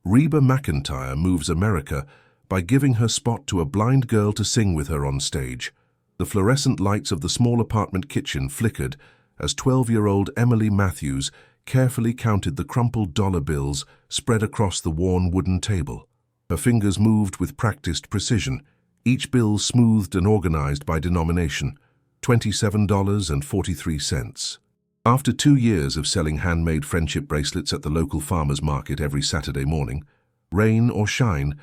Reba Mcentire moves America by giving her spot to a blind girl to sing with her on stage. The fluorescent lights of the small apartment kitchen flickered as 12-year-old Emily Matthews carefully counted the crumpled dollar bills spread across the worn wooden table. Her fingers moved with practiced precision, each bill smoothed and organized by denomination, $27.43. After 2 years of selling handmade friendship bracelets at the local farmer's market every Saturday morning, rain or shine,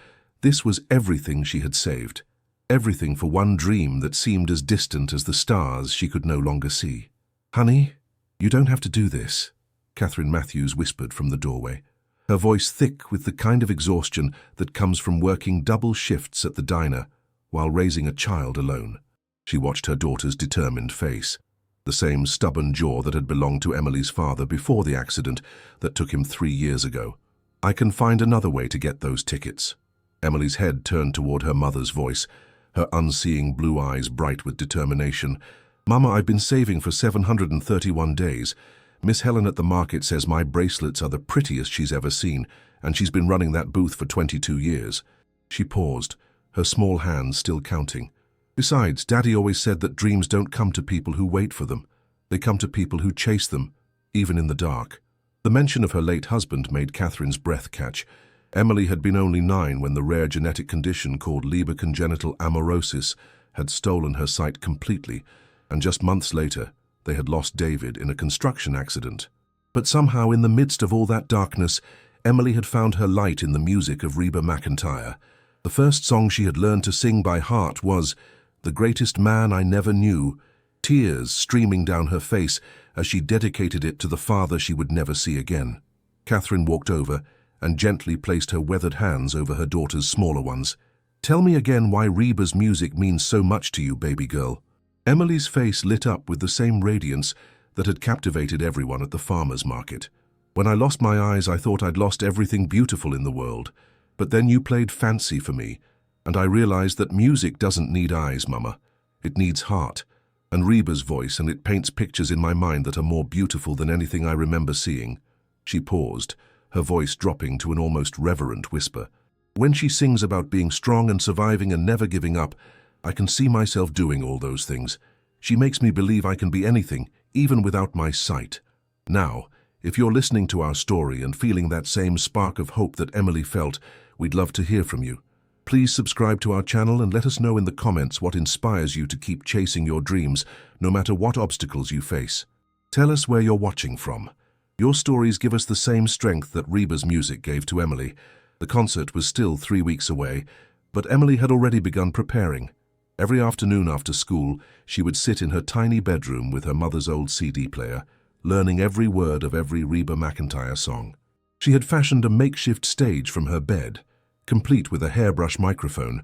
this was everything she had saved. Everything for one dream that seemed as distant as the stars she could no longer see. "Honey, you don't have to do this," Catherine Matthews whispered from the doorway, her voice thick with the kind of exhaustion that comes from working double shifts at the diner while raising a child alone. She watched her daughter's determined face, the same stubborn jaw that had belonged to Emily's father before the accident that took him 3 years ago. "I can find another way to get those tickets." Emily's head turned toward her mother's voice, her unseeing blue eyes bright with determination. "Mama, I've been saving for 731 days. Miss Helen at the market says my bracelets are the prettiest she's ever seen, and she's been running that booth for 22 years. She paused, her small hands still counting. "Besides, Daddy always said that dreams don't come to people who wait for them. They come to people who chase them, even in the dark." The mention of her late husband made Catherine's breath catch. Emily had been only 9 when the rare genetic condition called Leber congenital amaurosis had stolen her sight completely, and just months later, they had lost David in a construction accident. But somehow, in the midst of all that darkness, Emily had found her light in the music of Reba Mcentire. The first song she had learned to sing by heart was "The Greatest Man I Never Knew," tears streaming down her face as she dedicated it to the father she would never see again. Catherine walked over and gently placed her weathered hands over her daughter's smaller ones. "Tell me again why Reba's music means so much to you, baby girl." Emily's face lit up with the same radiance that had captivated everyone at the farmer's market. "When I lost my eyes, I thought I'd lost everything beautiful in the world. But then you played fancy for me, and I realized that music doesn't need eyes, Mama. It needs heart, and Reba's voice, and it paints pictures in my mind that are more beautiful than anything I remember seeing." She paused, her voice dropping to an almost reverent whisper. "When she sings about being strong and surviving and never giving up, I can see myself doing all those things. She makes me believe I can be anything, even without my sight." Now, if you're listening to our story and feeling that same spark of hope that Emily felt, we'd love to hear from you. Please subscribe to our channel and let us know in the comments what inspires you to keep chasing your dreams, no matter what obstacles you face. Tell us where you're watching from. Your stories give us the same strength that Reba's music gave to Emily. The concert was still 3 weeks away, but Emily had already begun preparing. Every afternoon after school, she would sit in her tiny bedroom with her mother's old CD player, learning every word of every Reba Mcentire song. She had fashioned a makeshift stage from her bed, complete with a hairbrush microphone,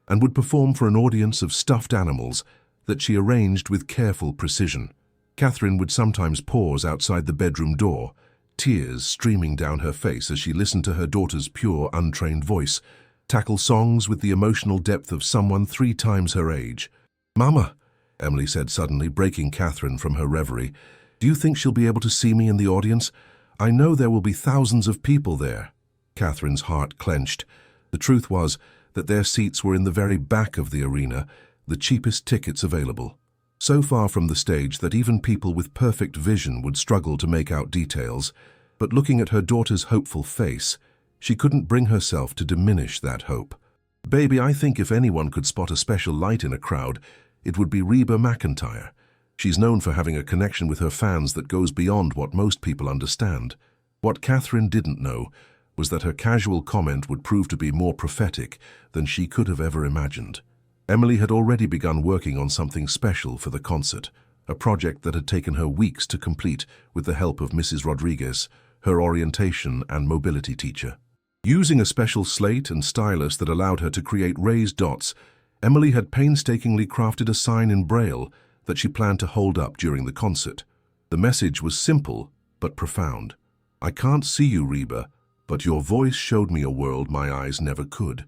and would perform for an audience of stuffed animals that she arranged with careful precision. Catherine would sometimes pause outside the bedroom door, tears streaming down her face as she listened to her daughter's pure, untrained voice tackle songs with the emotional depth of someone 3 times her age. "Mama," Emily said suddenly, breaking Catherine from her reverie, "do you think she'll be able to see me in the audience? I know there will be thousands of people there." Catherine's heart clenched. The truth was that their seats were in the very back of the arena, the cheapest tickets available. So far from the stage that even people with perfect vision would struggle to make out details, but looking at her daughter's hopeful face, she couldn't bring herself to diminish that hope. "Baby, I think if anyone could spot a special light in a crowd, it would be Reba Mcentire. She's known for having a connection with her fans that goes beyond what most people understand." What Catherine didn't know was that her casual comment would prove to be more prophetic than she could have ever imagined. Emily had already begun working on something special for the concert, a project that had taken her weeks to complete with the help of Mrs. Rodriguez, her orientation and mobility teacher. Using a special slate and stylus that allowed her to create raised dots, Emily had painstakingly crafted a sign in Braille that she planned to hold up during the concert. The message was simple but profound. "I can't see you, Reba, but your voice showed me a world my eyes never could."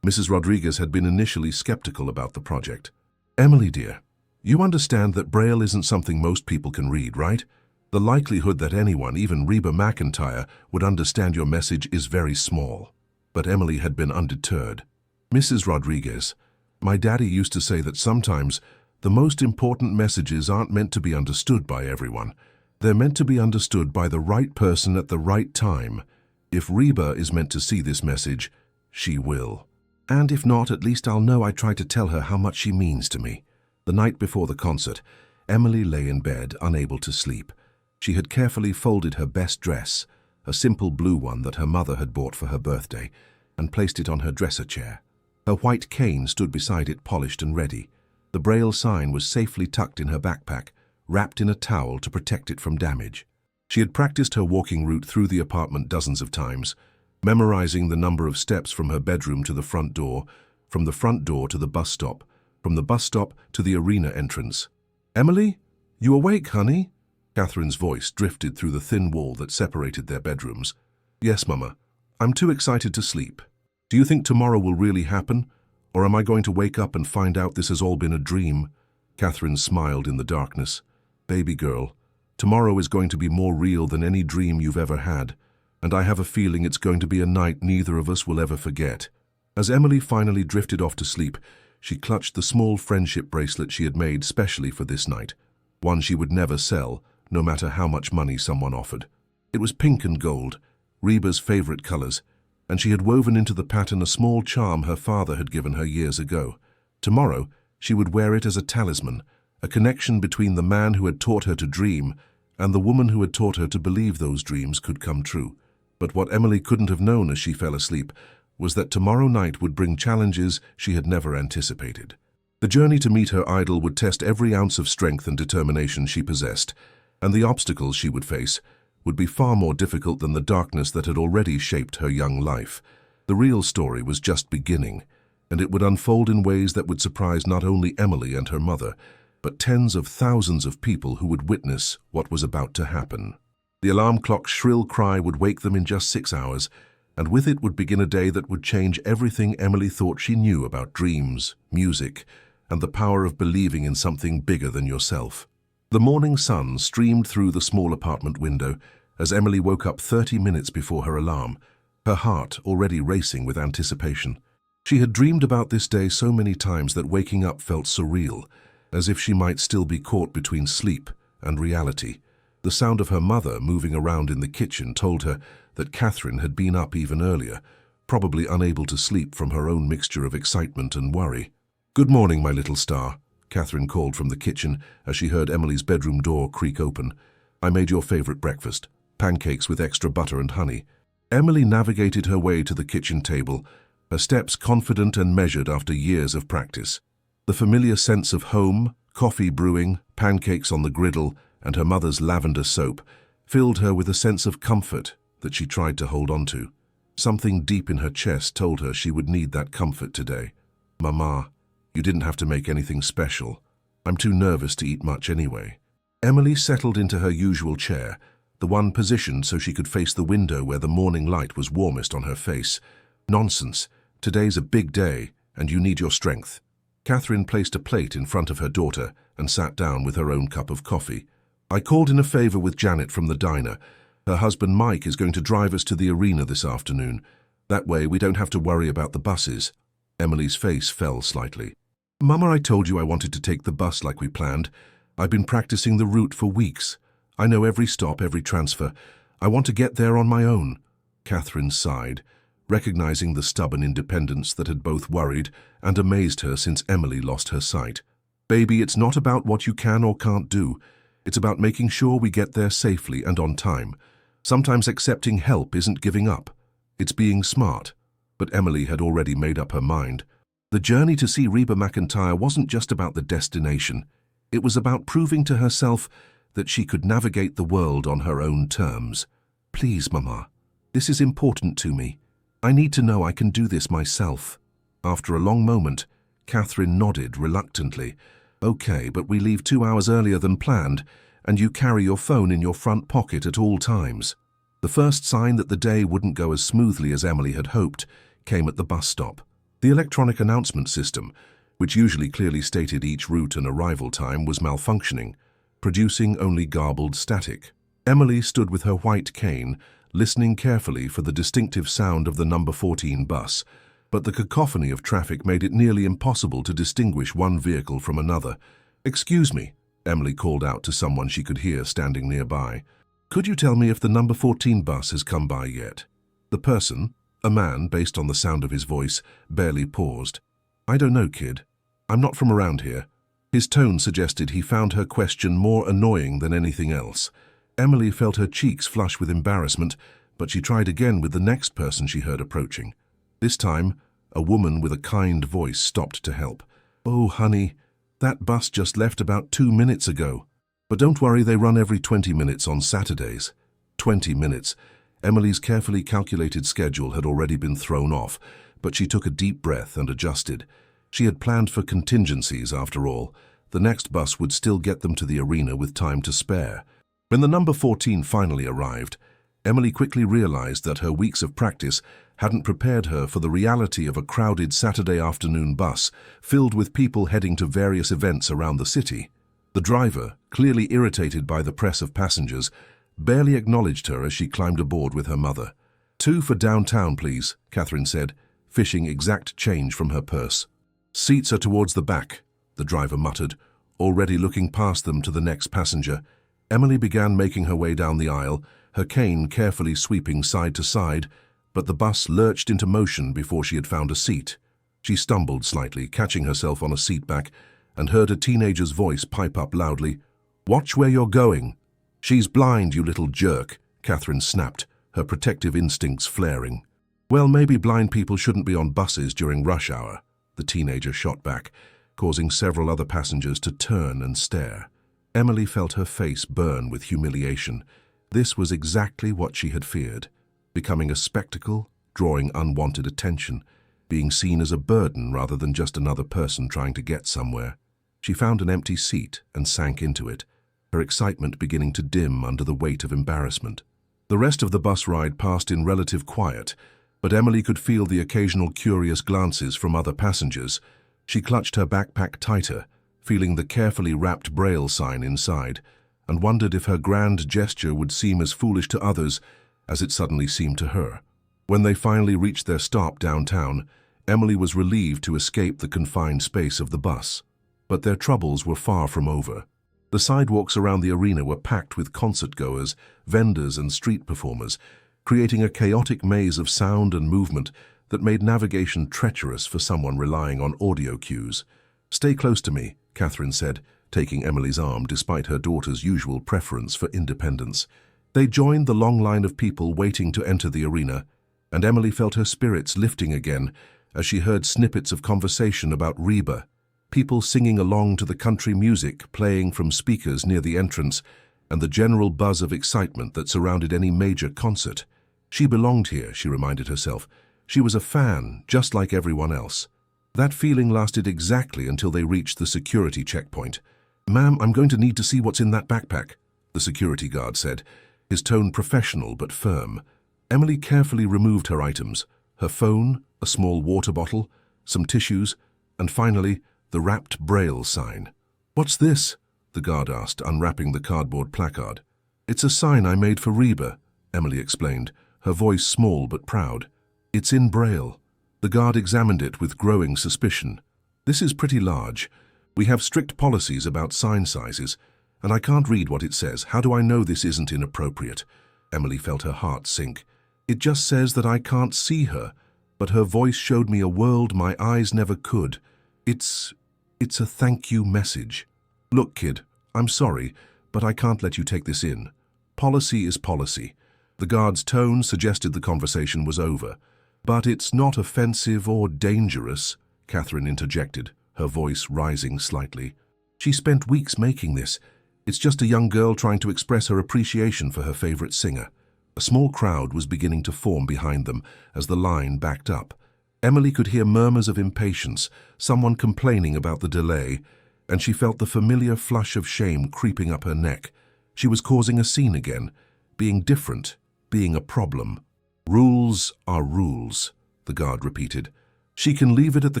Mrs. Rodriguez had been initially skeptical about the project. "Emily, dear, you understand that Braille isn't something most people can read, right? The likelihood that anyone, even Reba Mcentire, would understand your message is very small." But Emily had been undeterred. "Mrs. Rodriguez, my daddy used to say that sometimes the most important messages aren't meant to be understood by everyone. They're meant to be understood by the right person at the right time. If Reba is meant to see this message, she will. And if not, at least I'll know I tried to tell her how much she means to me." The night before the concert, Emily lay in bed, unable to sleep. She had carefully folded her best dress, a simple blue one that her mother had bought for her birthday, and placed it on her dresser chair. Her white cane stood beside it, polished and ready. The Braille sign was safely tucked in her backpack, wrapped in a towel to protect it from damage. She had practiced her walking route through the apartment dozens of times, memorizing the number of steps from her bedroom to the front door, from the front door to the bus stop, from the bus stop to the arena entrance. "Emily, you awake, honey?" Catherine's voice drifted through the thin wall that separated their bedrooms. "Yes, Mama. I'm too excited to sleep. Do you think tomorrow will really happen? Or am I going to wake up and find out this has all been a dream?" Catherine smiled in the darkness. "Baby girl, tomorrow is going to be more real than any dream you've ever had, and I have a feeling it's going to be a night neither of us will ever forget." As Emily finally drifted off to sleep, she clutched the small friendship bracelet she had made specially for this night, one she would never sell, no matter how much money someone offered. It was pink and gold, Reba's favorite colors, and she had woven into the pattern a small charm her father had given her years ago. Tomorrow, she would wear it as a talisman, a connection between the man who had taught her to dream and the woman who had taught her to believe those dreams could come true. But what Emily couldn't have known as she fell asleep was that tomorrow night would bring challenges she had never anticipated. The journey to meet her idol would test every ounce of strength and determination she possessed, and the obstacles she would face would be far more difficult than the darkness that had already shaped her young life. The real story was just beginning, and it would unfold in ways that would surprise not only Emily and her mother, but tens of thousands of people who would witness what was about to happen. The alarm clock's shrill cry would wake them in just 6 hours, and with it would begin a day that would change everything Emily thought she knew about dreams, music, and the power of believing in something bigger than yourself. The morning sun streamed through the small apartment window as Emily woke up 30 minutes before her alarm, her heart already racing with anticipation. She had dreamed about this day so many times that waking up felt surreal, as if she might still be caught between sleep and reality. The sound of her mother moving around in the kitchen told her that Catherine had been up even earlier, probably unable to sleep from her own mixture of excitement and worry. "Good morning, my little star," Catherine called from the kitchen as she heard Emily's bedroom door creak open. "I made your favorite breakfast, pancakes with extra butter and honey." Emily navigated her way to the kitchen table, her steps confident and measured after years of practice. The familiar sense of home, coffee brewing, pancakes on the griddle, and her mother's lavender soap filled her with a sense of comfort that she tried to hold on to. Something deep in her chest told her she would need that comfort today. "Mama, you didn't have to make anything special. I'm too nervous to eat much anyway." Emily settled into her usual chair, the one positioned so she could face the window where the morning light was warmest on her face. "Nonsense. Today's a big day, and you need your strength." Catherine placed a plate in front of her daughter and sat down with her own cup of coffee. "I called in a favor with Janet from the diner. Her husband Mike is going to drive us to the arena this afternoon. That way we don't have to worry about the buses." Emily's face fell slightly. "Mama, I told you I wanted to take the bus like we planned. I've been practicing the route for weeks. I know every stop, every transfer. I want to get there on my own." Catherine sighed, recognizing the stubborn independence that had both worried and amazed her since Emily lost her sight. "Baby, it's not about what you can or can't do. It's about making sure we get there safely and on time. Sometimes accepting help isn't giving up. It's being smart." But Emily had already made up her mind. The journey to see Reba Mcentire wasn't just about the destination. It was about proving to herself that she could navigate the world on her own terms. "Please, Mama, this is important to me. I need to know I can do this myself." After a long moment, Catherine nodded reluctantly. "Okay, but we leave 2 hours earlier than planned, and you carry your phone in your front pocket at all times." The first sign that the day wouldn't go as smoothly as Emily had hoped came at the bus stop. The electronic announcement system, which usually clearly stated each route and arrival time, was malfunctioning, producing only garbled static. Emily stood with her white cane, listening carefully for the distinctive sound of the number 14 bus, but the cacophony of traffic made it nearly impossible to distinguish one vehicle from another. "Excuse me," Emily called out to someone she could hear standing nearby. "Could you tell me if the number 14 bus has come by yet?" The person, a man based on the sound of his voice, barely paused. "I don't know, kid. I'm not from around here." His tone suggested he found her question more annoying than anything else. Emily felt her cheeks flush with embarrassment, but she tried again with the next person she heard approaching. This time, a woman with a kind voice stopped to help. "Oh, honey, that bus just left about 2 minutes ago. But don't worry, they run every 20 minutes on Saturdays." 20 minutes. Emily's carefully calculated schedule had already been thrown off, but she took a deep breath and adjusted. She had planned for contingencies, after all. The next bus would still get them to the arena with time to spare. When the number 14 finally arrived, Emily quickly realized that her weeks of practice hadn't prepared her for the reality of a crowded Saturday afternoon bus filled with people heading to various events around the city. The driver, clearly irritated by the press of passengers, barely acknowledged her as she climbed aboard with her mother. "2 for downtown, please," Catherine said, fishing exact change from her purse. "Seats are towards the back," the driver muttered, already looking past them to the next passenger. Emily began making her way down the aisle, her cane carefully sweeping side to side, but the bus lurched into motion before she had found a seat. She stumbled slightly, catching herself on a seat back, and heard a teenager's voice pipe up loudly. "Watch where you're going." "She's blind, you little jerk," Catherine snapped, her protective instincts flaring. "Well, maybe blind people shouldn't be on buses during rush hour," the teenager shot back, causing several other passengers to turn and stare. Emily felt her face burn with humiliation. This was exactly what she had feared. Becoming a spectacle, drawing unwanted attention, being seen as a burden rather than just another person trying to get somewhere. She found an empty seat and sank into it, her excitement beginning to dim under the weight of embarrassment. The rest of the bus ride passed in relative quiet, but Emily could feel the occasional curious glances from other passengers. She clutched her backpack tighter, feeling the carefully wrapped Braille sign inside, and wondered if her grand gesture would seem as foolish to others as it suddenly seemed to her. When they finally reached their stop downtown, Emily was relieved to escape the confined space of the bus. But their troubles were far from over. The sidewalks around the arena were packed with concert-goers, vendors and street performers, creating a chaotic maze of sound and movement that made navigation treacherous for someone relying on audio cues. "Stay close to me," Catherine said, taking Emily's arm despite her daughter's usual preference for independence. They joined the long line of people waiting to enter the arena, and Emily felt her spirits lifting again as she heard snippets of conversation about Reba, people singing along to the country music playing from speakers near the entrance, and the general buzz of excitement that surrounded any major concert. She belonged here, she reminded herself. She was a fan, just like everyone else. That feeling lasted exactly until they reached the security checkpoint. "Ma'am, I'm going to need to see what's in that backpack," the security guard said, his tone professional but firm. Emily carefully removed her items, her phone, a small water bottle, some tissues, and finally, the wrapped Braille sign. "What's this?" the guard asked, unwrapping the cardboard placard. "It's a sign I made for Reba," Emily explained, her voice small but proud. "It's in Braille." The guard examined it with growing suspicion. "This is pretty large. We have strict policies about sign sizes, and I can't read what it says. How do I know this isn't inappropriate?" Emily felt her heart sink. "It just says that I can't see her, but her voice showed me a world my eyes never could. It's a thank you message. Look, kid, I'm sorry, but I can't let you take this in. Policy is policy." The guard's tone suggested the conversation was over. "But it's not offensive or dangerous," Catherine interjected, her voice rising slightly. "She spent weeks making this. It's just a young girl trying to express her appreciation for her favorite singer." A small crowd was beginning to form behind them as the line backed up. Emily could hear murmurs of impatience, someone complaining about the delay, and she felt the familiar flush of shame creeping up her neck. She was causing a scene again, being different, being a problem. "Rules are rules," the guard repeated. "She can leave it at the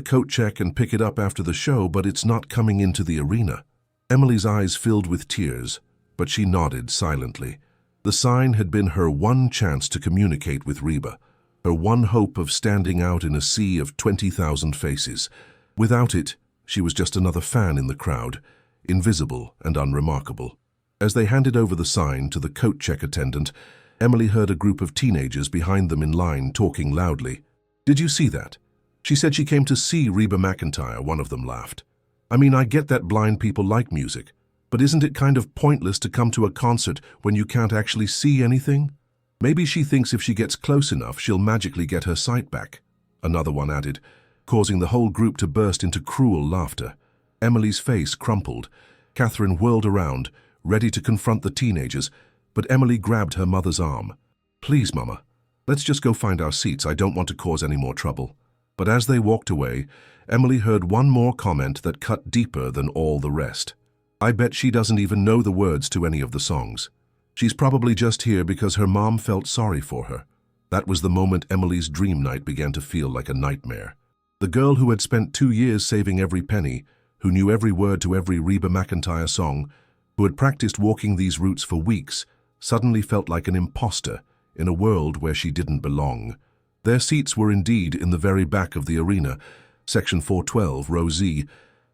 coat check and pick it up after the show, but it's not coming into the arena." Emily's eyes filled with tears, but she nodded silently. The sign had been her one chance to communicate with Reba, her one hope of standing out in a sea of 20,000 faces. Without it, she was just another fan in the crowd, invisible and unremarkable. As they handed over the sign to the coat check attendant, Emily heard a group of teenagers behind them in line talking loudly. "Did you see that? She said she came to see Reba Mcentire," one of them laughed. "I mean, I get that blind people like music, but isn't it kind of pointless to come to a concert when you can't actually see anything? Maybe she thinks if she gets close enough, she'll magically get her sight back," another one added, causing the whole group to burst into cruel laughter. Emily's face crumpled. Catherine whirled around, ready to confront the teenagers, but Emily grabbed her mother's arm. "Please, Mama, let's just go find our seats. I don't want to cause any more trouble." But as they walked away, Emily heard one more comment that cut deeper than all the rest. "I bet she doesn't even know the words to any of the songs. She's probably just here because her mom felt sorry for her." That was the moment Emily's dream night began to feel like a nightmare. The girl who had spent 2 years saving every penny, who knew every word to every Reba Mcentire song, who had practiced walking these routes for weeks, suddenly felt like an imposter in a world where she didn't belong. Their seats were indeed in the very back of the arena, section 412, row Z.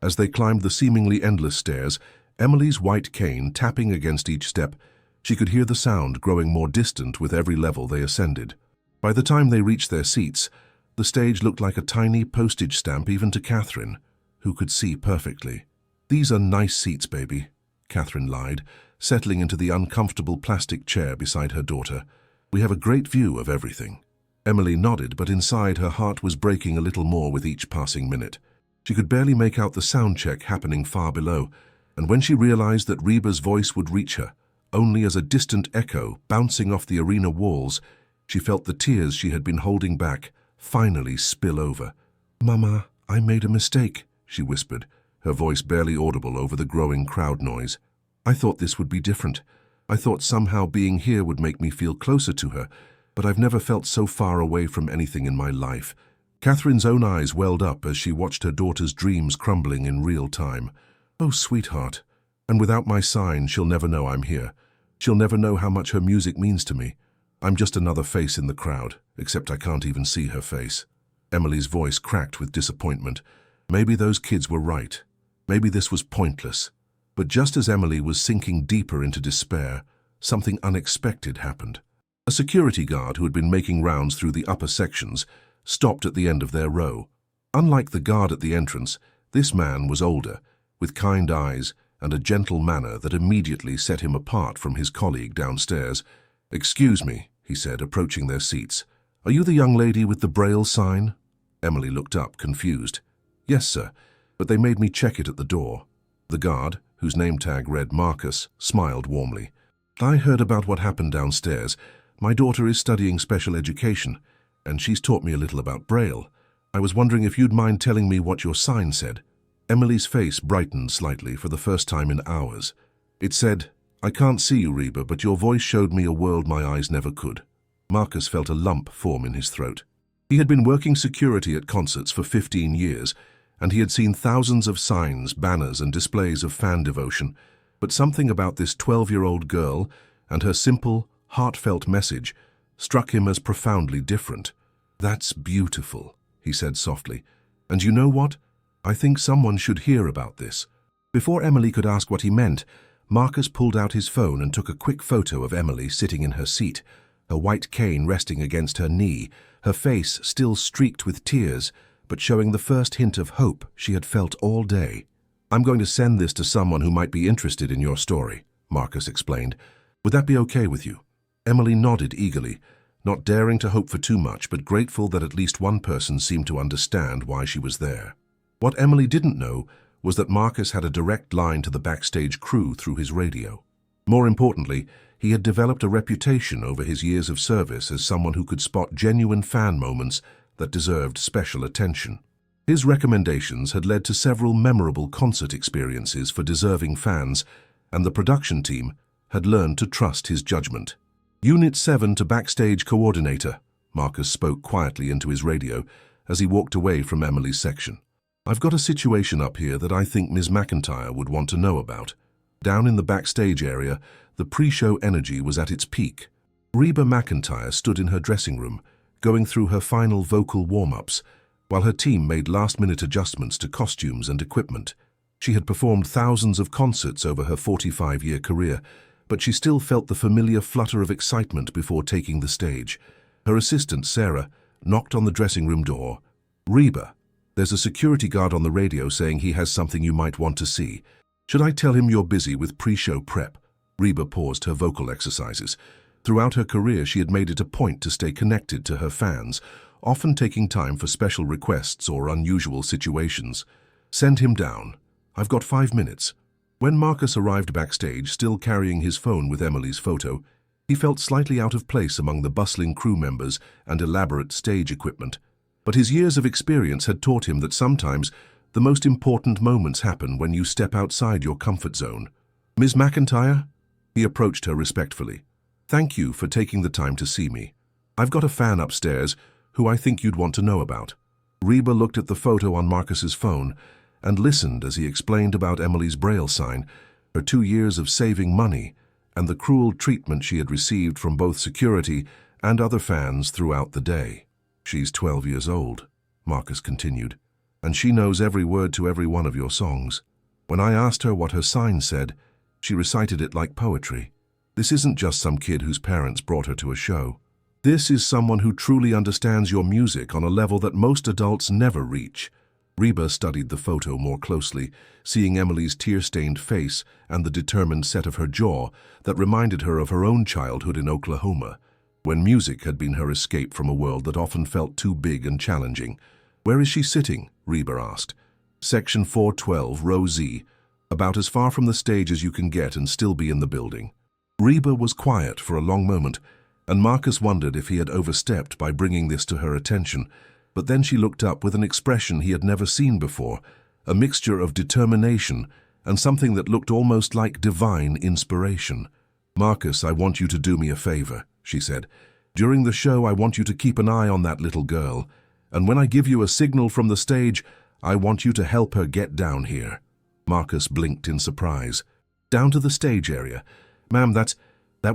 As they climbed the seemingly endless stairs, Emily's white cane tapping against each step, she could hear the sound growing more distant with every level they ascended. By the time they reached their seats, the stage looked like a tiny postage stamp even to Catherine, who could see perfectly. "These are nice seats, baby," Catherine lied, settling into the uncomfortable plastic chair beside her daughter. "We have a great view of everything." Emily nodded, but inside her heart was breaking a little more with each passing minute. She could barely make out the sound check happening far below, and when she realized that Reba's voice would reach her, only as a distant echo bouncing off the arena walls, she felt the tears she had been holding back finally spill over. "Mama, I made a mistake," she whispered, her voice barely audible over the growing crowd noise. "I thought this would be different. I thought somehow being here would make me feel closer to her, but I've never felt so far away from anything in my life." Catherine's own eyes welled up as she watched her daughter's dreams crumbling in real time. "Oh, sweetheart. And without my sign, she'll never know I'm here. She'll never know how much her music means to me. I'm just another face in the crowd, except I can't even see her face." Emily's voice cracked with disappointment. Maybe those kids were right. Maybe this was pointless. But just as Emily was sinking deeper into despair, something unexpected happened. A security guard who had been making rounds through the upper sections stopped at the end of their row. Unlike the guard at the entrance, this man was older, with kind eyes and a gentle manner that immediately set him apart from his colleague downstairs. "Excuse me," he said, approaching their seats. "Are you the young lady with the Braille sign?" Emily looked up, confused. "Yes, sir, but they made me check it at the door." The guard, whose name tag read Marcus, smiled warmly. "I heard about what happened downstairs. My daughter is studying special education, and she's taught me a little about Braille. I was wondering if you'd mind telling me what your sign said." Emily's face brightened slightly for the first time in hours. It said, "I can't see you, Reba, but your voice showed me a world my eyes never could." Marcus felt a lump form in his throat. He had been working security at concerts for 15 years, and he had seen thousands of signs, banners, and displays of fan devotion. But something about this 12-year-old girl and her simple, heartfelt message struck him as profoundly different. "That's beautiful," he said softly. "And you know what? I think someone should hear about this." Before Emily could ask what he meant, Marcus pulled out his phone and took a quick photo of Emily sitting in her seat, her white cane resting against her knee, her face still streaked with tears, but showing the first hint of hope she had felt all day. "I'm going to send this to someone who might be interested in your story," Marcus explained. "Would that be okay with you?" Emily nodded eagerly, not daring to hope for too much, but grateful that at least one person seemed to understand why she was there. What Emily didn't know was that Marcus had a direct line to the backstage crew through his radio. More importantly, he had developed a reputation over his years of service as someone who could spot genuine fan moments that deserved special attention. His recommendations had led to several memorable concert experiences for deserving fans, and the production team had learned to trust his judgment. "Unit 7 to backstage coordinator," Marcus spoke quietly into his radio as he walked away from Emily's section. "I've got a situation up here that I think Ms. Mcentire would want to know about." Down in the backstage area, the pre-show energy was at its peak. Reba Mcentire stood in her dressing room, going through her final vocal warm-ups, while her team made last-minute adjustments to costumes and equipment. She had performed thousands of concerts over her 45-year career, but she still felt the familiar flutter of excitement before taking the stage. Her assistant, Sarah, knocked on the dressing room door. "Reba, there's a security guard on the radio saying he has something you might want to see. Should I tell him you're busy with pre-show prep?" Reba paused her vocal exercises. Throughout her career, she had made it a point to stay connected to her fans, often taking time for special requests or unusual situations. "Send him down. I've got 5 minutes." When Marcus arrived backstage, still carrying his phone with Emily's photo, he felt slightly out of place among the bustling crew members and elaborate stage equipment. But his years of experience had taught him that sometimes the most important moments happen when you step outside your comfort zone. "Ms. Mcentire?" He approached her respectfully. "Thank you for taking the time to see me. I've got a fan upstairs who I think you'd want to know about." Reba looked at the photo on Marcus's phone and listened as he explained about Emily's Braille sign, her 2 years of saving money, and the cruel treatment she had received from both security and other fans throughout the day. "She's 12 years old," Marcus continued, "and she knows every word to every one of your songs. When I asked her what her sign said, she recited it like poetry. This isn't just some kid whose parents brought her to a show. This is someone who truly understands your music on a level that most adults never reach." Reba studied the photo more closely, seeing Emily's tear-stained face and the determined set of her jaw that reminded her of her own childhood in Oklahoma, when music had been her escape from a world that often felt too big and challenging. "Where is she sitting?" Reba asked. "Section 412, row Z, about as far from the stage as you can get and still be in the building." Reba was quiet for a long moment, and Marcus wondered if he had overstepped by bringing this to her attention. But then she looked up with an expression he had never seen before, a mixture of determination and something that looked almost like divine inspiration. "Marcus, I want you to do me a favor," she said. "During the show, I want you to keep an eye on that little girl, and when I give you a signal from the stage, I want you to help her get down here." Marcus blinked in surprise. "Down to the stage area? Ma'am, that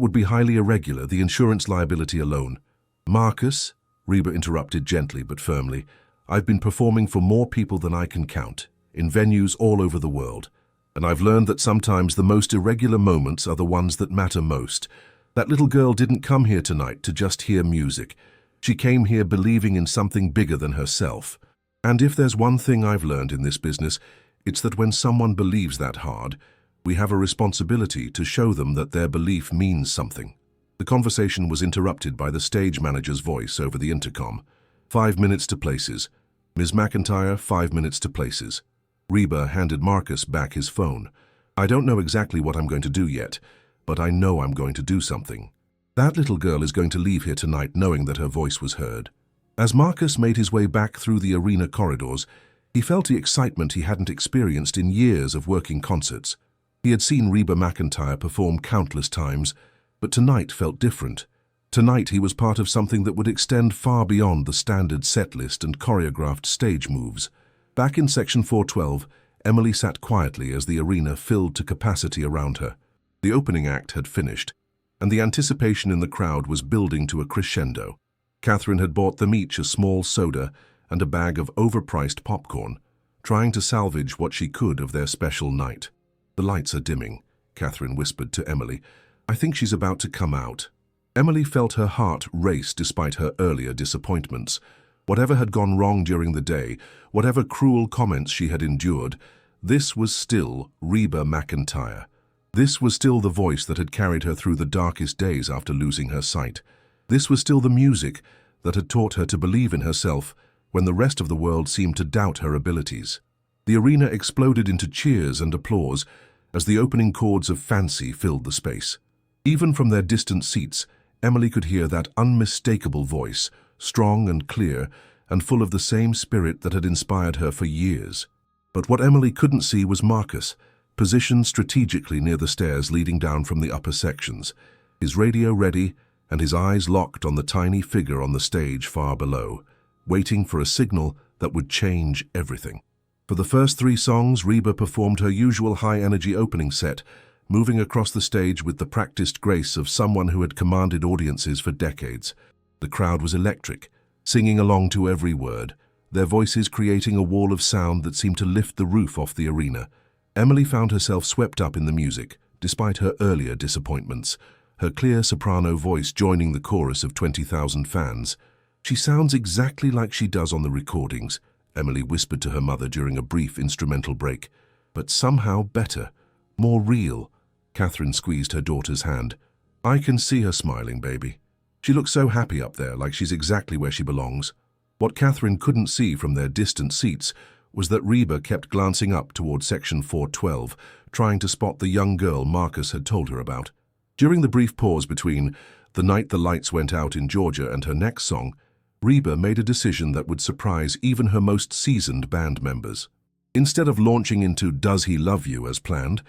would be highly irregular, the insurance liability alone." "Marcus," Reba interrupted gently but firmly, "I've been performing for more people than I can count, in venues all over the world, and I've learned that sometimes the most irregular moments are the ones that matter most. That little girl didn't come here tonight to just hear music. She came here believing in something bigger than herself. And if there's one thing I've learned in this business, it's that when someone believes that hard, we have a responsibility to show them that their belief means something." The conversation was interrupted by the stage manager's voice over the intercom. 5 minutes to places. Ms. Mcentire, 5 minutes to places." Reba handed Marcus back his phone. "I don't know exactly what I'm going to do yet, but I know I'm going to do something. That little girl is going to leave here tonight knowing that her voice was heard." As Marcus made his way back through the arena corridors, he felt the excitement he hadn't experienced in years of working concerts. He had seen Reba Mcentire perform countless times, but tonight felt different. Tonight he was part of something that would extend far beyond the standard set list and choreographed stage moves. Back in section 412, Emily sat quietly as the arena filled to capacity around her. The opening act had finished, and the anticipation in the crowd was building to a crescendo. Catherine had bought them each a small soda and a bag of overpriced popcorn, trying to salvage what she could of their special night. "The lights are dimming," Catherine whispered to Emily. "I think she's about to come out." Emily felt her heart race despite her earlier disappointments. Whatever had gone wrong during the day, whatever cruel comments she had endured, this was still Reba Mcentire. This was still the voice that had carried her through the darkest days after losing her sight. This was still the music that had taught her to believe in herself when the rest of the world seemed to doubt her abilities. The arena exploded into cheers and applause as the opening chords of Fancy filled the space. Even from their distant seats, Emily could hear that unmistakable voice, strong and clear, and full of the same spirit that had inspired her for years. But what Emily couldn't see was Marcus, positioned strategically near the stairs leading down from the upper sections, his radio ready and his eyes locked on the tiny figure on the stage far below, waiting for a signal that would change everything. For the first 3 songs, Reba performed her usual high-energy opening set, moving across the stage with the practiced grace of someone who had commanded audiences for decades. The crowd was electric, singing along to every word, their voices creating a wall of sound that seemed to lift the roof off the arena. Emily found herself swept up in the music, despite her earlier disappointments, her clear soprano voice joining the chorus of 20,000 fans. "She sounds exactly like she does on the recordings," Emily whispered to her mother during a brief instrumental break. "But somehow better, more real." Catherine squeezed her daughter's hand. "I can see her smiling, baby. She looks so happy up there, like she's exactly where she belongs." What Catherine couldn't see from their distant seats was that Reba kept glancing up toward section 412, trying to spot the young girl Marcus had told her about. During the brief pause between "The Night the Lights Went Out in Georgia" and her next song, Reba made a decision that would surprise even her most seasoned band members. Instead of launching into "Does He Love You" as planned,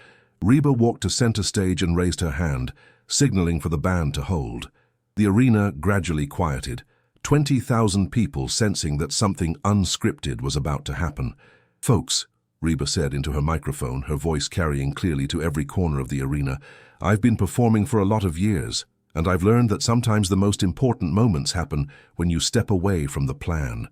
Reba walked to center stage and raised her hand, signaling for the band to hold. The arena gradually quieted, 20,000 people sensing that something unscripted was about to happen. "Folks," Reba said into her microphone, her voice carrying clearly to every corner of the arena, "I've been performing for a lot of years, and I've learned that sometimes the most important moments happen when you step away from the plan."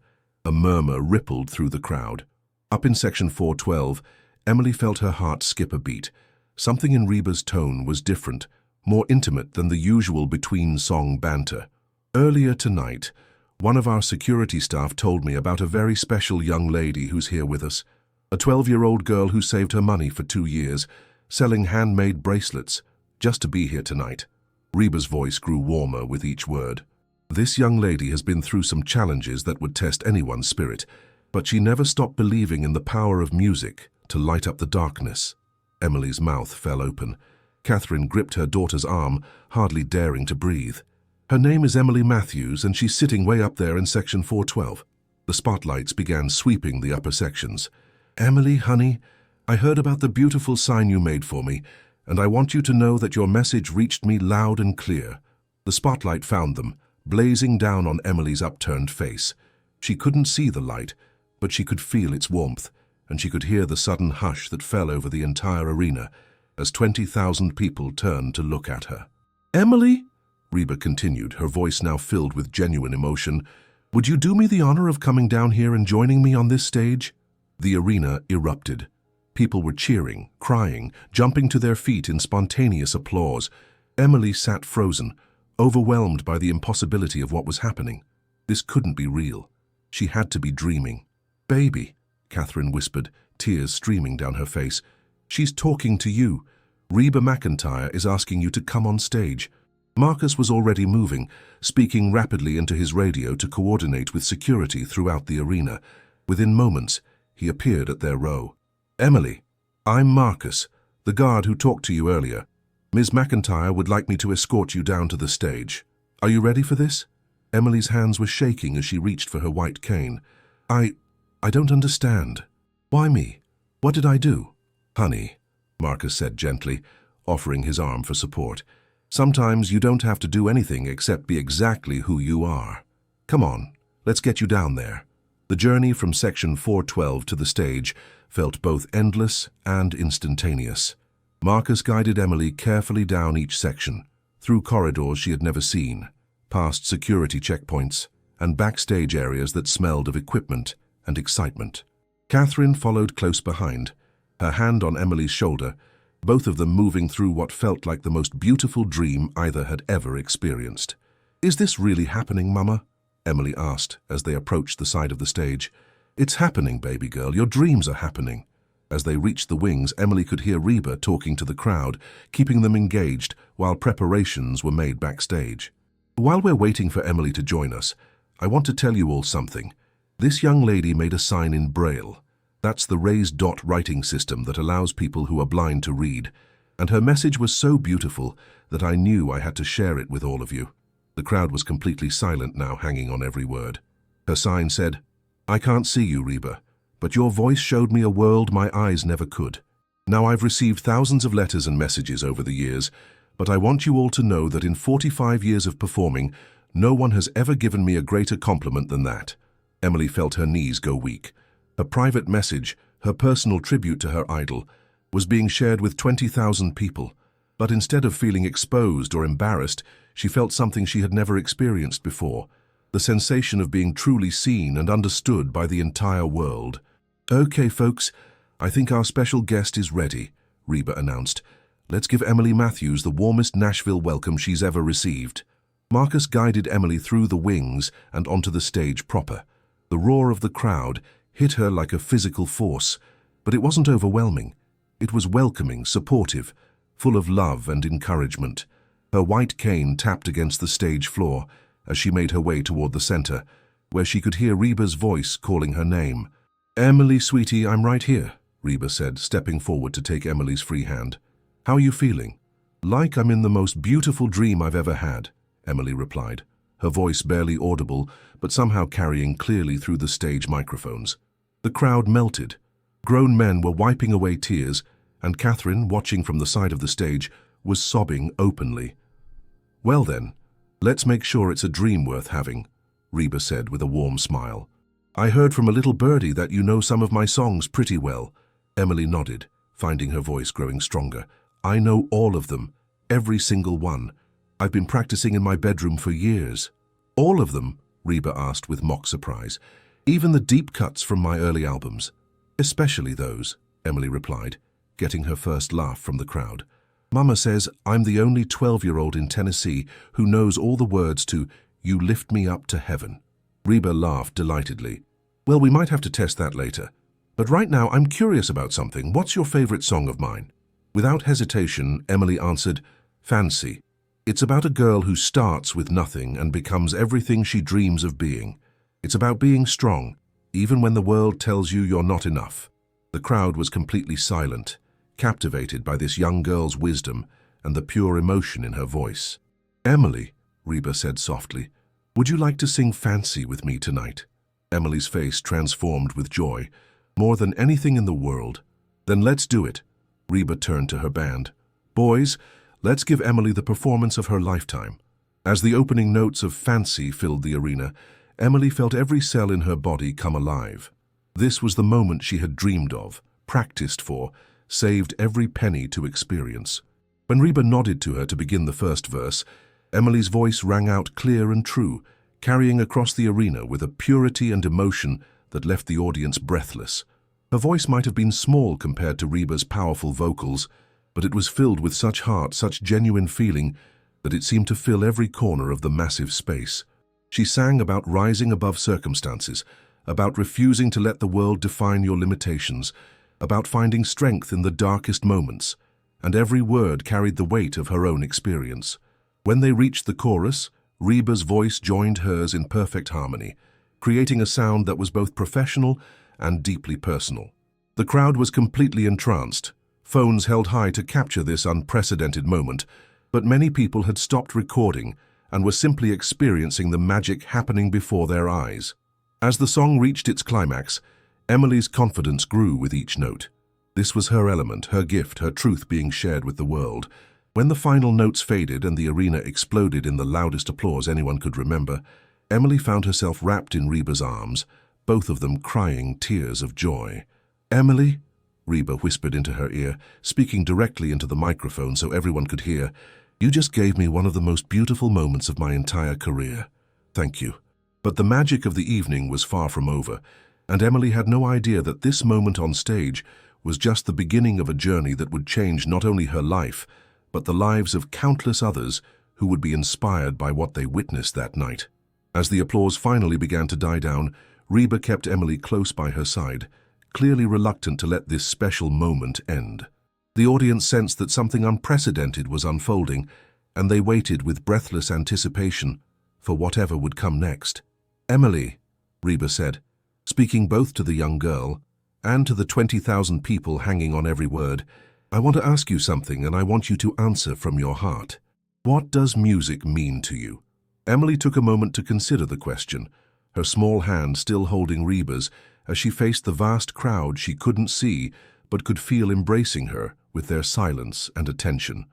A murmur rippled through the crowd. Up in section 412, Emily felt her heart skip a beat. Something in Reba's tone was different, more intimate than the usual between-song banter. "Earlier tonight, one of our security staff told me about a very special young lady who's here with us. A 12-year-old girl who saved her money for 2 years, selling handmade bracelets, just to be here tonight." Reba's voice grew warmer with each word. "This young lady has been through some challenges that would test anyone's spirit, but she never stopped believing in the power of music to light up the darkness." Emily's mouth fell open. Catherine gripped her daughter's arm, hardly daring to breathe. "Her name is Emily Matthews, and she's sitting way up there in section 412. The spotlights began sweeping the upper sections. "Emily, honey, I heard about the beautiful sign you made for me, and I want you to know that your message reached me loud and clear." The spotlight found them, blazing down on Emily's upturned face. She couldn't see the light, but she could feel its warmth, and she could hear the sudden hush that fell over the entire arena as 20,000 people turned to look at her. "Emily," Reba continued, her voice now filled with genuine emotion, "would you do me the honor of coming down here and joining me on this stage?" The arena erupted. People were cheering, crying, jumping to their feet in spontaneous applause. Emily sat frozen, overwhelmed by the impossibility of what was happening. This couldn't be real. She had to be dreaming. "Baby," Catherine whispered, tears streaming down her face. "She's talking to you. Reba Mcentire is asking you to come on stage." Marcus was already moving, speaking rapidly into his radio to coordinate with security throughout the arena. Within moments, he appeared at their row. "Emily, I'm Marcus, the guard who talked to you earlier. Ms. Mcentire would like me to escort you down to the stage. Are you ready for this?" Emily's hands were shaking as she reached for her white cane. I don't understand. Why me? What did I do?" "Honey," Marcus said gently, offering his arm for support. "Sometimes you don't have to do anything except be exactly who you are. Come on, let's get you down there." The journey from section 412 to the stage felt both endless and instantaneous. Marcus guided Emily carefully down each section, through corridors she had never seen, past security checkpoints, and backstage areas that smelled of equipment and excitement. Catherine followed close behind, her hand on Emily's shoulder, both of them moving through what felt like the most beautiful dream either had ever experienced. "Is this really happening, Mama?" Emily asked as they approached the side of the stage. "It's happening, baby girl. Your dreams are happening." As they reached the wings, Emily could hear Reba talking to the crowd, keeping them engaged while preparations were made backstage. "While we're waiting for Emily to join us, I want to tell you all something. This young lady made a sign in Braille. That's the raised dot writing system that allows people who are blind to read. And her message was so beautiful that I knew I had to share it with all of you." The crowd was completely silent now, hanging on every word. Her sign said, "I can't see you, Reba, but your voice showed me a world my eyes never could. Now I've received thousands of letters and messages over the years, but I want you all to know that in 45 years of performing, no one has ever given me a greater compliment than that." Emily felt her knees go weak. Her private message, her personal tribute to her idol, was being shared with 20,000 people, But instead of feeling exposed or embarrassed, she felt something she had never experienced before, the sensation of being truly seen and understood by the entire world. "Okay, folks, I think our special guest is ready," Reba announced. "Let's give Emily Matthews the warmest Nashville welcome she's ever received." Marcus guided Emily through the wings and onto the stage proper. The roar of the crowd hit her like a physical force, but it wasn't overwhelming. It was welcoming, supportive, full of love and encouragement. Her white cane tapped against the stage floor as she made her way toward the center, where she could hear Reba's voice calling her name. "Emily, sweetie, I'm right here," Reba said, stepping forward to take Emily's free hand. "How are you feeling?" "Like I'm in the most beautiful dream I've ever had," Emily replied, her voice barely audible, but somehow carrying clearly through the stage microphones. The crowd melted. Grown men were wiping away tears, and Catherine, watching from the side of the stage, was sobbing openly. "Well then, let's make sure it's a dream worth having," Reba said with a warm smile. "I heard from a little birdie that you know some of my songs pretty well." Emily nodded, finding her voice growing stronger. "I know all of them, every single one. I've been practicing in my bedroom for years." "All of them?" Reba asked with mock surprise. "Even the deep cuts from my early albums?" "Especially those," Emily replied, getting her first laugh from the crowd. "Mama says I'm the only 12-year-old in Tennessee who knows all the words to You Lift Me Up to Heaven." Reba laughed delightedly. "Well, we might have to test that later. But right now, I'm curious about something. What's your favorite song of mine?" Without hesitation, Emily answered, "Fancy." It's about a girl who starts with nothing and becomes everything she dreams of being. It's about being strong, even when the world tells you you're not enough. The crowd was completely silent, captivated by this young girl's wisdom and the pure emotion in her voice. "Emily," Reba said softly, "would you like to sing Fancy with me tonight?" Emily's face transformed with joy, more than anything in the world. "Then let's do it." Reba turned to her band. "Boys, let's give Emily the performance of her lifetime." As the opening notes of Fancy filled the arena, Emily felt every cell in her body come alive. This was the moment she had dreamed of, practiced for, saved every penny to experience. When Reba nodded to her to begin the first verse, Emily's voice rang out clear and true, carrying across the arena with a purity and emotion that left the audience breathless. Her voice might have been small compared to Reba's powerful vocals, but it was filled with such heart, such genuine feeling, that it seemed to fill every corner of the massive space. She sang about rising above circumstances, about refusing to let the world define your limitations, about finding strength in the darkest moments, and every word carried the weight of her own experience. When they reached the chorus, Reba's voice joined hers in perfect harmony, creating a sound that was both professional and deeply personal. The crowd was completely entranced, phones held high to capture this unprecedented moment, but many people had stopped recording and were simply experiencing the magic happening before their eyes. As the song reached its climax, Emily's confidence grew with each note. This was her element, her gift, her truth being shared with the world. When the final notes faded and the arena exploded in the loudest applause anyone could remember, Emily found herself wrapped in Reba's arms, both of them crying tears of joy. "Emily," Reba whispered into her ear, speaking directly into the microphone so everyone could hear, "you just gave me one of the most beautiful moments of my entire career. Thank you." But the magic of the evening was far from over, and Emily had no idea that this moment on stage was just the beginning of a journey that would change not only her life, but the lives of countless others who would be inspired by what they witnessed that night. As the applause finally began to die down, Reba kept Emily close by her side, clearly reluctant to let this special moment end. The audience sensed that something unprecedented was unfolding, and they waited with breathless anticipation for whatever would come next. "Emily," Reba said, speaking both to the young girl and to the 20,000 people hanging on every word, "I want to ask you something, and I want you to answer from your heart. What does music mean to you?" Emily took a moment to consider the question, her small hand still holding Reba's as she faced the vast crowd she couldn't see but could feel embracing her with their silence and attention.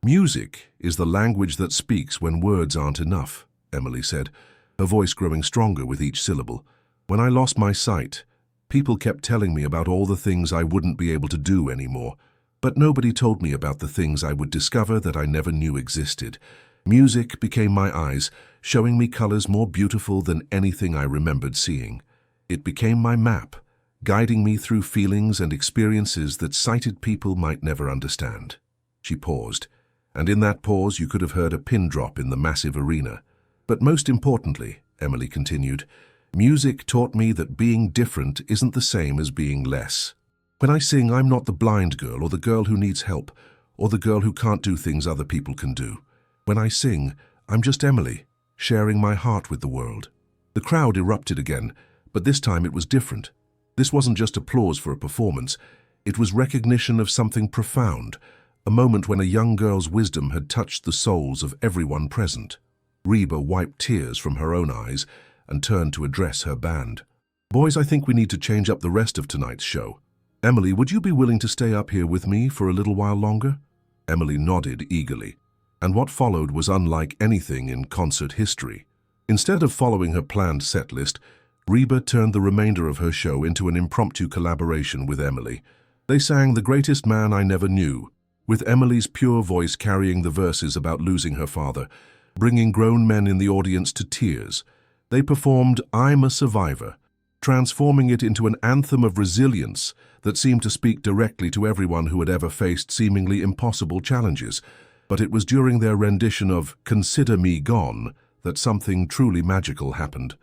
"Music is the language that speaks when words aren't enough," Emily said, her voice growing stronger with each syllable. "When I lost my sight, people kept telling me about all the things I wouldn't be able to do anymore. But nobody told me about the things I would discover that I never knew existed. Music became my eyes, showing me colors more beautiful than anything I remembered seeing. It became my map, guiding me through feelings and experiences that sighted people might never understand. She paused, and in that pause you could have heard a pin drop in the massive arena. But most importantly, Emily continued, music taught me that being different isn't the same as being less. When I sing, I'm not the blind girl or the girl who needs help or the girl who can't do things other people can do. When I sing, I'm just Emily, sharing my heart with the world. The crowd erupted again, but this time it was different. This wasn't just applause for a performance. It was recognition of something profound, a moment when a young girl's wisdom had touched the souls of everyone present. Reba wiped tears from her own eyes and turned to address her band. Boys, I think we need to change up the rest of tonight's show. Emily, would you be willing to stay up here with me for a little while longer? Emily nodded eagerly, and what followed was unlike anything in concert history. Instead of following her planned set list, Reba turned the remainder of her show into an impromptu collaboration with Emily. They sang The Greatest Man I Never Knew, with Emily's pure voice carrying the verses about losing her father, bringing grown men in the audience to tears. They performed I'm a Survivor, transforming it into an anthem of resilience that seemed to speak directly to everyone who had ever faced seemingly impossible challenges. But it was during their rendition of Consider Me Gone that something truly magical happened.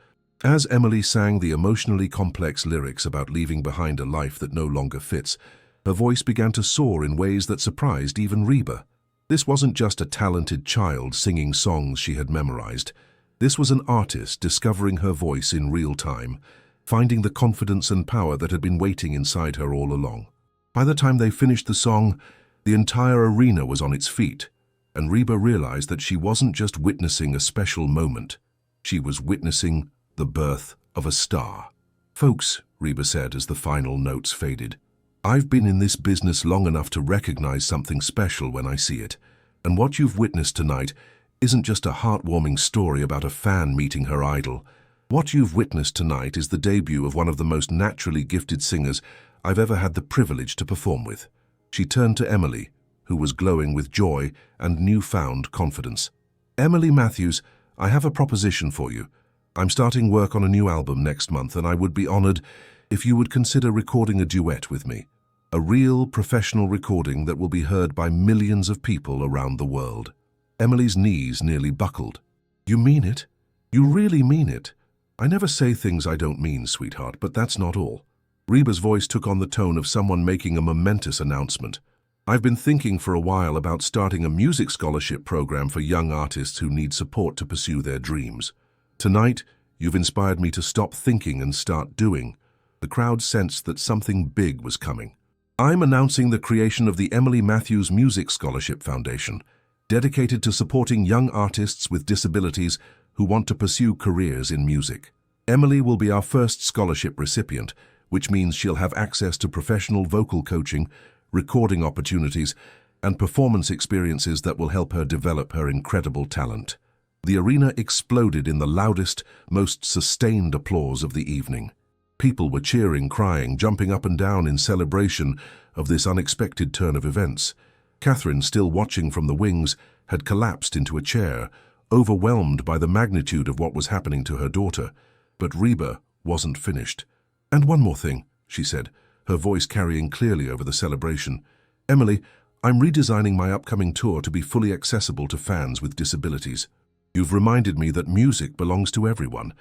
As Emily sang the emotionally complex lyrics about leaving behind a life that no longer fits, her voice began to soar in ways that surprised even Reba. This wasn't just a talented child singing songs she had memorized. This was an artist discovering her voice in real time, finding the confidence and power that had been waiting inside her all along. By the time they finished the song, the entire arena was on its feet, and Reba realized that she wasn't just witnessing a special moment. She was witnessing the birth of a star. Folks, Reba said as the final notes faded, I've been in this business long enough to recognize something special when I see it, and what you've witnessed tonight isn't just a heartwarming story about a fan meeting her idol. What you've witnessed tonight is the debut of one of the most naturally gifted singers I've ever had the privilege to perform with. She turned to Emily, who was glowing with joy and newfound confidence. Emily Matthews, I have a proposition for you. I'm starting work on a new album next month, and I would be honored if you would consider recording a duet with me. A real professional recording that will be heard by millions of people around the world. Emily's knees nearly buckled. You mean it? You really mean it? I never say things I don't mean, sweetheart, but that's not all. Reba's voice took on the tone of someone making a momentous announcement. I've been thinking for a while about starting a music scholarship program for young artists who need support to pursue their dreams. Tonight, you've inspired me to stop thinking and start doing. The crowd sensed that something big was coming. I'm announcing the creation of the Emily Matthews Music Scholarship Foundation, dedicated to supporting young artists with disabilities who want to pursue careers in music. Emily will be our first scholarship recipient, which means she'll have access to professional vocal coaching, recording opportunities, and performance experiences that will help her develop her incredible talent. The arena exploded in the loudest, most sustained applause of the evening. People were cheering, crying, jumping up and down in celebration of this unexpected turn of events. Catherine, still watching from the wings, had collapsed into a chair, overwhelmed by the magnitude of what was happening to her daughter. But Reba wasn't finished. And one more thing, she said, her voice carrying clearly over the celebration. Emily, I'm redesigning my upcoming tour to be fully accessible to fans with disabilities. You've reminded me that music belongs to everyone,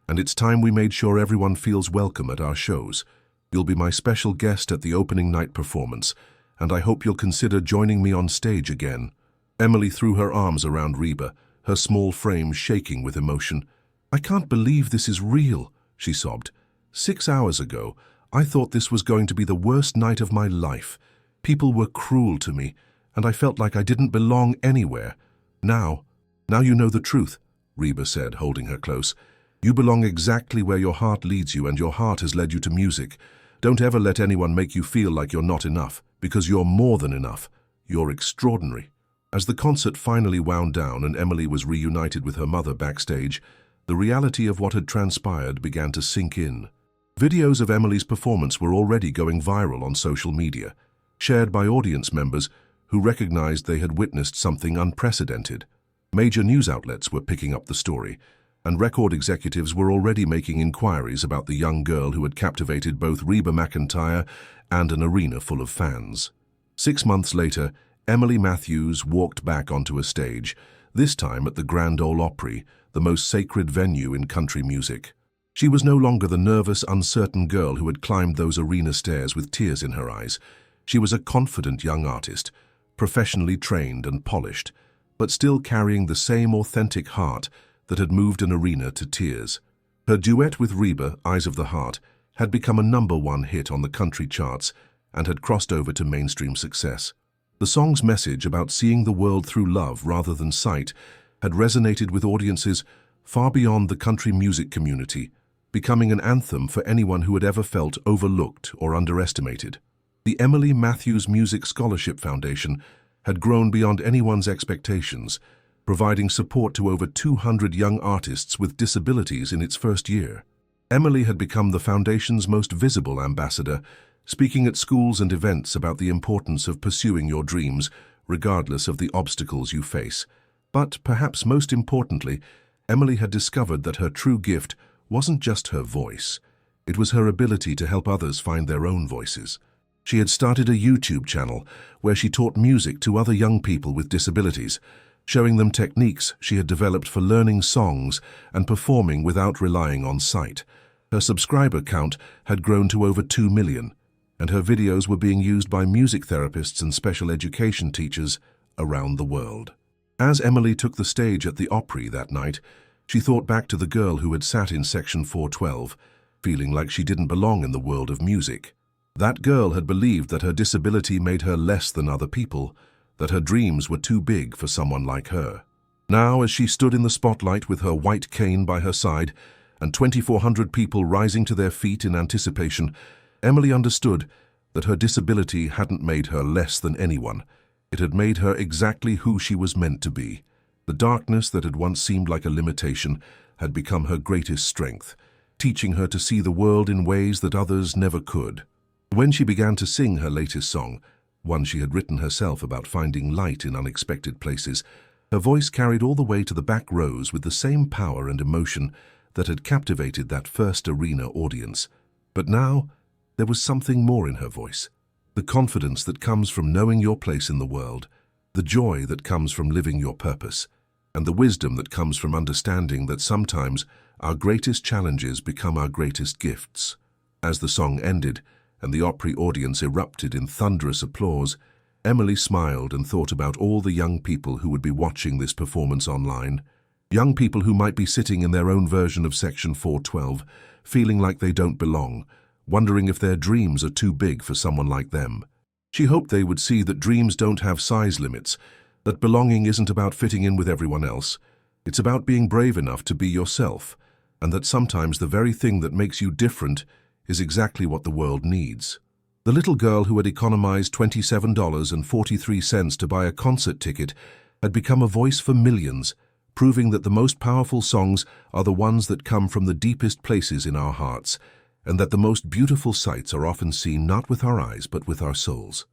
and it's time we made sure everyone feels welcome at our shows. You'll be my special guest at the opening night performance, and I hope you'll consider joining me on stage again. Emily threw her arms around Reba, her small frame shaking with emotion. I can't believe this is real, she sobbed. 6 hours ago, I thought this was going to be the worst night of my life. People were cruel to me, and I felt like I didn't belong anywhere. Now you know the truth, Reba said, holding her close. You belong exactly where your heart leads you, and your heart has led you to music. Don't ever let anyone make you feel like you're not enough, because you're more than enough. You're extraordinary. As the concert finally wound down and Emily was reunited with her mother backstage, the reality of what had transpired began to sink in. Videos of Emily's performance were already going viral on social media. shared by audience members who recognized they had witnessed something unprecedented. Major news outlets were picking up the story, and record executives were already making inquiries about the young girl who had captivated both Reba Mcentire and an arena full of fans. 6 months later, Emily Matthews walked back onto a stage, this time at the Grand Ole Opry, the most sacred venue in country music. She was no longer the nervous, uncertain girl who had climbed those arena stairs with tears in her eyes. She was a confident young artist, professionally trained and polished, but still carrying the same authentic heart that had moved an arena to tears. Her duet with Reba, Eyes of the Heart, had become a #1 hit on the country charts and had crossed over to mainstream success. The song's message about seeing the world through love rather than sight had resonated with audiences far beyond the country music community, becoming an anthem for anyone who had ever felt overlooked or underestimated. The Emily Matthews Music Scholarship Foundation had grown beyond anyone's expectations, providing support to over 200 young artists with disabilities in its first year. Emily had become the foundation's most visible ambassador, speaking at schools and events about the importance of pursuing your dreams, regardless of the obstacles you face. But perhaps most importantly, Emily had discovered that her true gift wasn't just her voice. It was her ability to help others find their own voices. She had started a YouTube channel where she taught music to other young people with disabilities, showing them techniques she had developed for learning songs and performing without relying on sight. Her subscriber count had grown to over 2 million, and her videos were being used by music therapists and special education teachers around the world. As Emily took the stage at the Opry that night, she thought back to the girl who had sat in section 412, feeling like she didn't belong in the world of music. That girl had believed that her disability made her less than other people, that her dreams were too big for someone like her. Now, as she stood in the spotlight with her white cane by her side and 2,400 people rising to their feet in anticipation, Emily understood that her disability hadn't made her less than anyone. It had made her exactly who she was meant to be. The darkness that had once seemed like a limitation had become her greatest strength, teaching her to see the world in ways that others never could. When she began to sing her latest song, one she had written herself about finding light in unexpected places, her voice carried all the way to the back rows with the same power and emotion that had captivated that first arena audience. But now, there was something more in her voice. The confidence that comes from knowing your place in the world, the joy that comes from living your purpose, and the wisdom that comes from understanding that sometimes our greatest challenges become our greatest gifts. As the song ended, and the Opry audience erupted in thunderous applause, Emily smiled and thought about all the young people who would be watching this performance online. Young people who might be sitting in their own version of Section 412, feeling like they don't belong, wondering if their dreams are too big for someone like them. She hoped they would see that dreams don't have size limits, that belonging isn't about fitting in with everyone else. It's about being brave enough to be yourself, and that sometimes the very thing that makes you different is exactly what the world needs. The little girl who had economized $27.43 to buy a concert ticket had become a voice for millions, proving that the most powerful songs are the ones that come from the deepest places in our hearts, and that the most beautiful sights are often seen not with our eyes but with our souls.